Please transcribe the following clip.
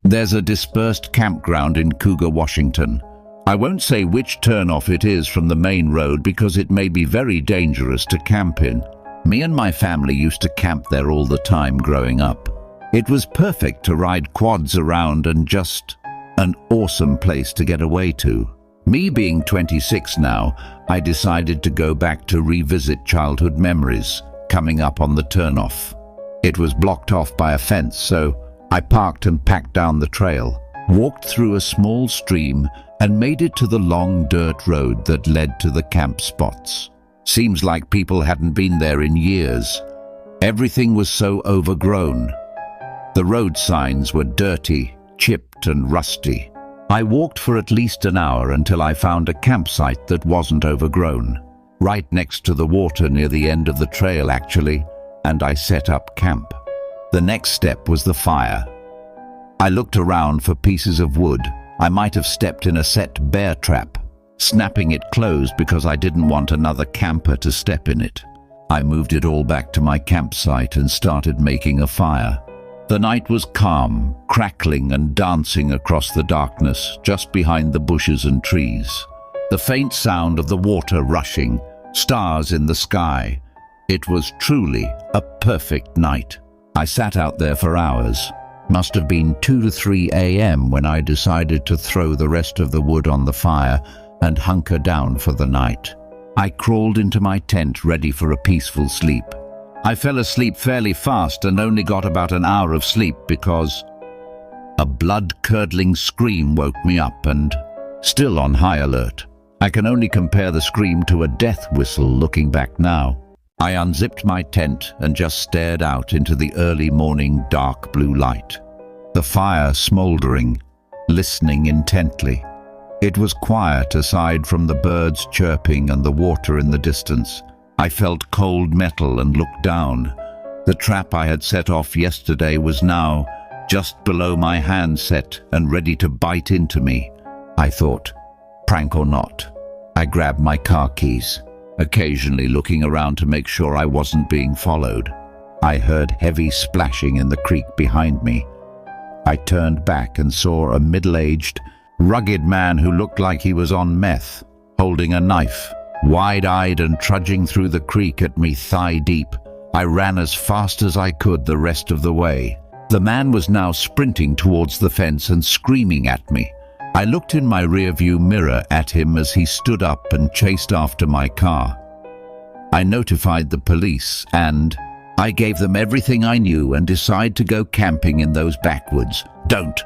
There's a dispersed campground in Cougar, Washington. I won't say which turnoff it is from the main road because it may be very dangerous to camp in. Me and my family used to camp there all the time growing up. It was perfect to ride quads around and just an awesome place to get away to. Me being 26 now, I decided to go back to revisit childhood memories, coming up on the turnoff. It was blocked off by a fence, so I parked and packed down the trail, walked through a small stream, and made it to the long dirt road that led to the camp spots. Seems like people hadn't been there in years. Everything was so overgrown. The road signs were dirty, chipped and rusty. I walked for at least an hour until I found a campsite that wasn't overgrown, right next to the water near the end of the trail actually, and I set up camp. The next step was the fire. I looked around for pieces of wood. I might have stepped in a set bear trap, snapping it closed because I didn't want another camper to step in it. I moved it all back to my campsite and started making a fire. The night was calm, crackling and dancing across the darkness just behind the bushes and trees. The faint sound of the water rushing, stars in the sky. It was truly a perfect night. I sat out there for hours. Must have been 2 to 3 a.m. when I decided to throw the rest of the wood on the fire and hunker down for the night. I crawled into my tent ready for a peaceful sleep. I fell asleep fairly fast and only got about an hour of sleep because a blood-curdling scream woke me up and, still on high alert, I can only compare the scream to a death whistle looking back now. I unzipped my tent and just stared out into the early morning dark blue light. The fire smoldering, listening intently. It was quiet aside from the birds chirping and the water in the distance. I felt cold metal and looked down. The trap I had set off yesterday was now just below my handset and ready to bite into me. I thought, prank or not. I grabbed my car keys, occasionally looking around to make sure I wasn't being followed. I heard heavy splashing in the creek behind me. I turned back and saw a middle-aged, rugged man who looked like he was on meth, holding a knife. Wide-eyed and trudging through the creek at me thigh-deep, I ran as fast as I could the rest of the way. The man was now sprinting towards the fence and screaming at me. I looked in my rearview mirror at him as he stood up and chased after my car. I notified the police and I gave them everything I knew and decided to go camping in those backwoods. Don't.